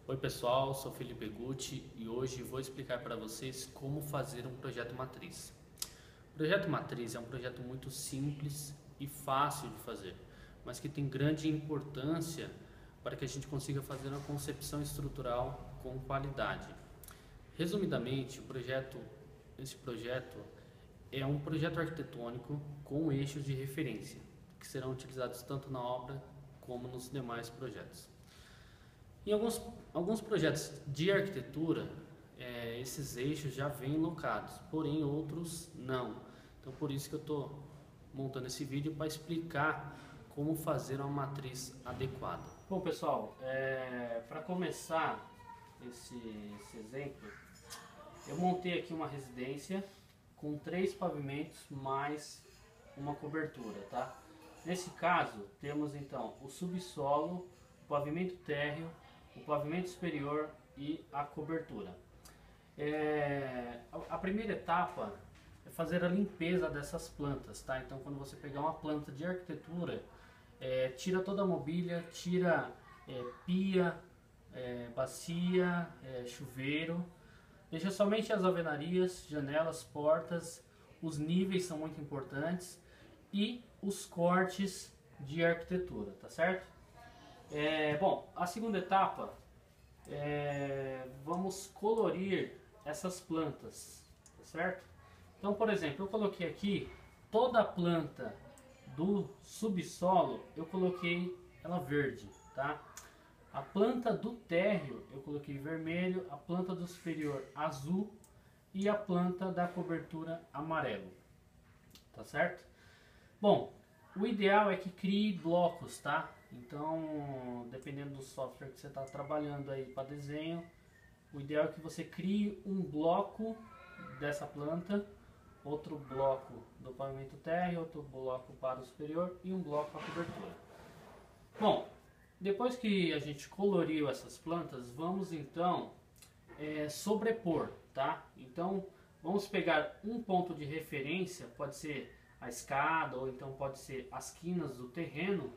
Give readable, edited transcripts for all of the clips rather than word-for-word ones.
Oi pessoal, sou Felipe Gucci e hoje vou explicar para vocês como fazer um projeto matriz. O projeto matriz é um projeto muito simples e fácil de fazer, mas que tem grande importância para que a gente consiga fazer uma concepção estrutural com qualidade. Resumidamente, esse projeto é um projeto arquitetônico com eixos de referência, que serão utilizados tanto na obra como nos demais projetos. Em alguns projetos de arquitetura, esses eixos já vêm locados, porém outros não. Então por isso que eu estou montando esse vídeo para explicar como fazer uma matriz adequada. Bom pessoal, para começar esse exemplo, eu montei aqui uma residência com 3 pavimentos mais uma cobertura, tá? Nesse caso, temos então o subsolo, o pavimento térreo, o pavimento superior e a cobertura. A primeira etapa é fazer a limpeza dessas plantas, tá? Então, quando você pegar uma planta de arquitetura, tira toda a mobília, tira pia, bacia, chuveiro, deixa somente as alvenarias, janelas, portas, os níveis são muito importantes e os cortes de arquitetura, tá certo? Bom, a segunda etapa vamos colorir essas plantas, tá certo? Então, por exemplo, eu coloquei aqui toda a planta do subsolo, eu coloquei ela verde, tá? A planta do térreo eu coloquei vermelho, a planta do superior azul e a planta da cobertura amarelo, tá certo? Bom, o ideal é que crie blocos, tá? Então, dependendo do software que você está trabalhando aí para desenho, o ideal é que você crie um bloco dessa planta, outro bloco do pavimento térreo, outro bloco para o superior e um bloco para a cobertura. Bom, depois que a gente coloriu essas plantas, vamos então sobrepor, tá? Então, vamos pegar um ponto de referência, pode ser a escada ou então pode ser as quinas do terreno,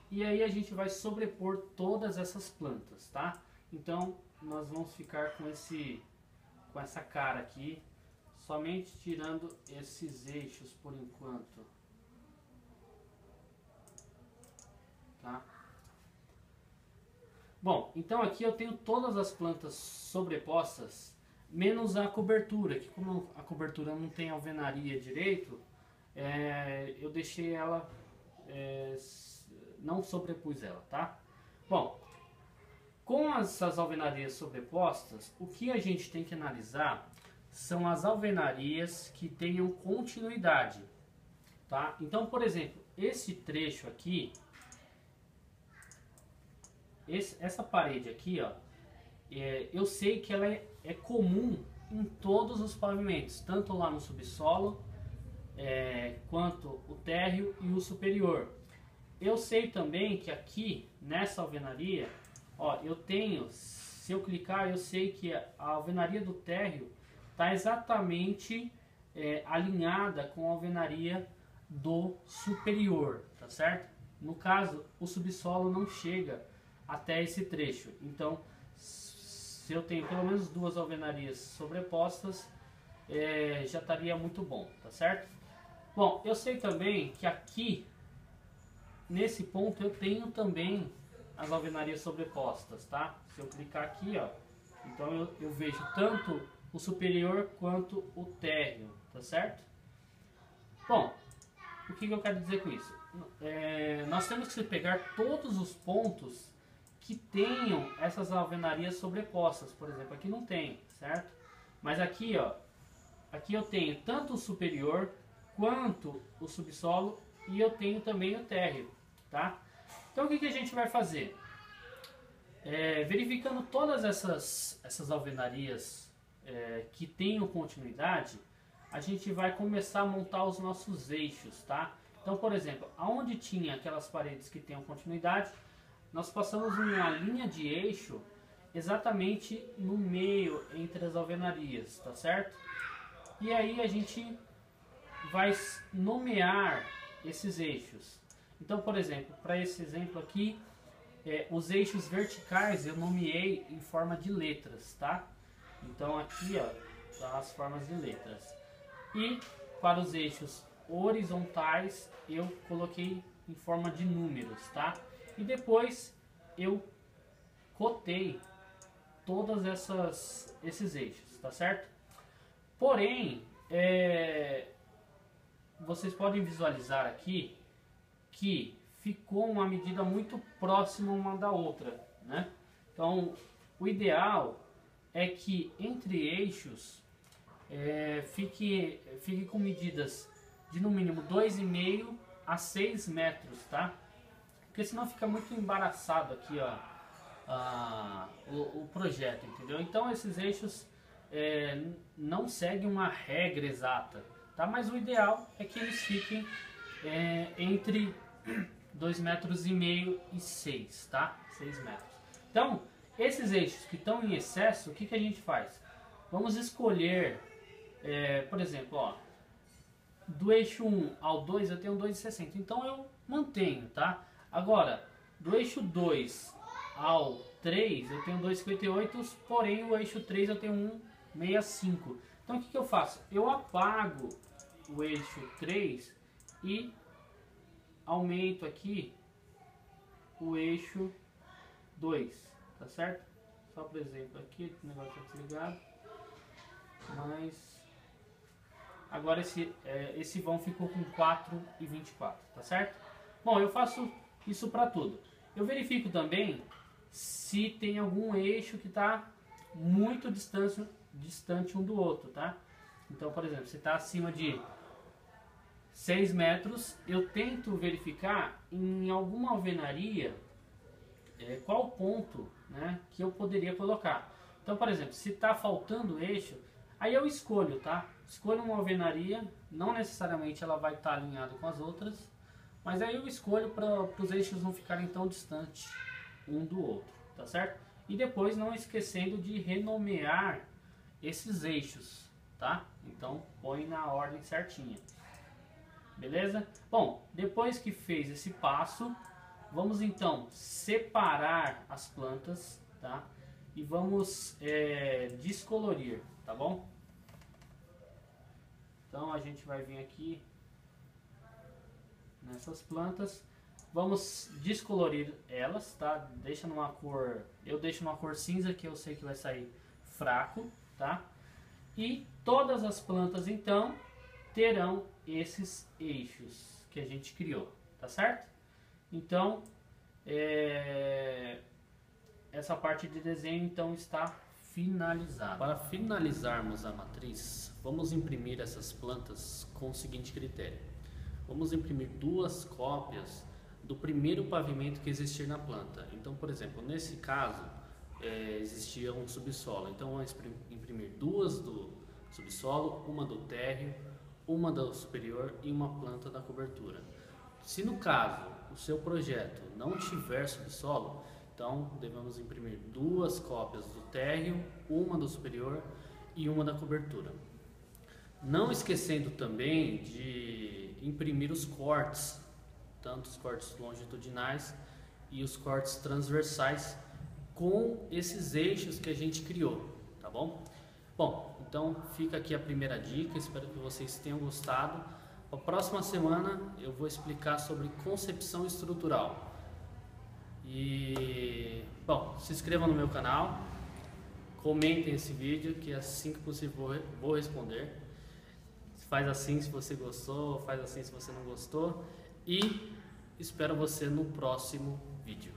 e aí a gente vai sobrepor todas essas plantas, tá? Então nós vamos ficar com essa cara aqui, somente tirando esses eixos por enquanto, tá? Bom, então aqui eu tenho todas as plantas sobrepostas, menos a cobertura, que como a cobertura não tem alvenaria direito, eu deixei ela, não sobrepus ela, tá? Bom, com essas alvenarias sobrepostas, o que a gente tem que analisar são as alvenarias que tenham continuidade, tá? Então, por exemplo, esse trecho aqui, essa parede aqui, ó, eu sei que ela é comum em todos os pavimentos, tanto lá no subsolo, quanto o térreo e o superior. Eu sei também que aqui nessa alvenaria, ó, eu tenho, se eu clicar, eu sei que a alvenaria do térreo está exatamente alinhada com a alvenaria do superior, tá certo? No caso, o subsolo não chega até esse trecho. Então, se eu tenho pelo menos 2 alvenarias sobrepostas, já estaria muito bom, tá certo? Bom, eu sei também que aqui nesse ponto eu tenho também as alvenarias sobrepostas, tá? Se eu clicar aqui, ó, então eu vejo tanto o superior quanto o térreo, tá certo? Bom, o que eu quero dizer com isso? Nós temos que pegar todos os pontos que tenham essas alvenarias sobrepostas. Por exemplo, aqui não tem, certo? Mas aqui, ó, aqui eu tenho tanto o superior quanto o subsolo e eu tenho também o térreo, tá? Então o que a gente vai fazer? Verificando todas essas alvenarias que tenham continuidade, a gente vai começar a montar os nossos eixos, tá? Então, por exemplo, aonde tinha aquelas paredes que tenham continuidade, nós passamos uma linha de eixo exatamente no meio entre as alvenarias, tá certo? E aí a gente vai nomear esses eixos. Então, por exemplo, para esse exemplo aqui, os eixos verticais eu nomeei em forma de letras, tá? Então aqui, ó, tá as formas de letras. E para os eixos horizontais eu coloquei em forma de números, tá? E depois eu cotei todas esses eixos, tá certo? Porém, vocês podem visualizar aqui que ficou uma medida muito próxima uma da outra, né? Então, o ideal é que entre eixos fique com medidas de no mínimo 2,5 a 6 metros, tá? Porque senão fica muito embaraçado aqui, ó, o projeto, entendeu? Então esses eixos não seguem uma regra exata, tá? Mas o ideal é que eles fiquem entre 2,5 metros e 6, tá? 6 metros. Então, esses eixos que estão em excesso, o que a gente faz? Vamos escolher, por exemplo, ó, do eixo 1 ao 2 eu tenho 2,60, então eu mantenho, tá? Agora, do eixo 2 ao 3 eu tenho 2,58, porém o eixo 3 eu tenho 1,65. Então o que eu faço? Eu apago o eixo 3 e aumento aqui o eixo 2, tá certo? Só por exemplo aqui, o negócio está desligado, mas agora esse vão ficou com 4,24, tá certo? Bom, eu faço isso para tudo. Eu verifico também se tem algum eixo que está muito distante um do outro, tá? Então, por exemplo, se está acima de 6 metros, eu tento verificar em alguma alvenaria qual ponto, né, que eu poderia colocar. Então, por exemplo, se está faltando eixo, aí eu escolho, tá? Escolho uma alvenaria, não necessariamente ela vai estar alinhada com as outras, mas aí eu escolho para os eixos não ficarem tão distantes um do outro, tá certo? E depois não esquecendo de renomear esses eixos, tá? Então põe na ordem certinha, beleza? Bom, depois que fez esse passo, vamos então separar as plantas, tá? E vamos descolorir, tá bom? Então a gente vai vir aqui nessas plantas, vamos descolorir elas, tá? Deixa numa cor, eu deixo numa cor cinza que eu sei que vai sair fraco, tá? E todas as plantas então terão esses eixos que a gente criou, tá certo? Então essa parte de desenho então está finalizada. Para finalizarmos a matriz, vamos imprimir essas plantas com o seguinte critério: vamos imprimir 2 cópias do primeiro pavimento que existir na planta. Então, por exemplo, nesse caso existia um subsolo, então vamos imprimir 2 do subsolo, uma do térreo, uma do superior e uma planta da cobertura. Se no caso o seu projeto não tiver subsolo, então devemos imprimir 2 cópias do térreo, uma do superior e uma da cobertura. Não esquecendo também de imprimir os cortes, tanto os cortes longitudinais e os cortes transversais com esses eixos que a gente criou, tá bom? Bom, então fica aqui a primeira dica, espero que vocês tenham gostado. A próxima semana eu vou explicar sobre concepção estrutural. E, bom, se inscrevam no meu canal, comentem esse vídeo que assim que possível vou responder. Faz assim se você gostou, faz assim se você não gostou. E espero você no próximo vídeo.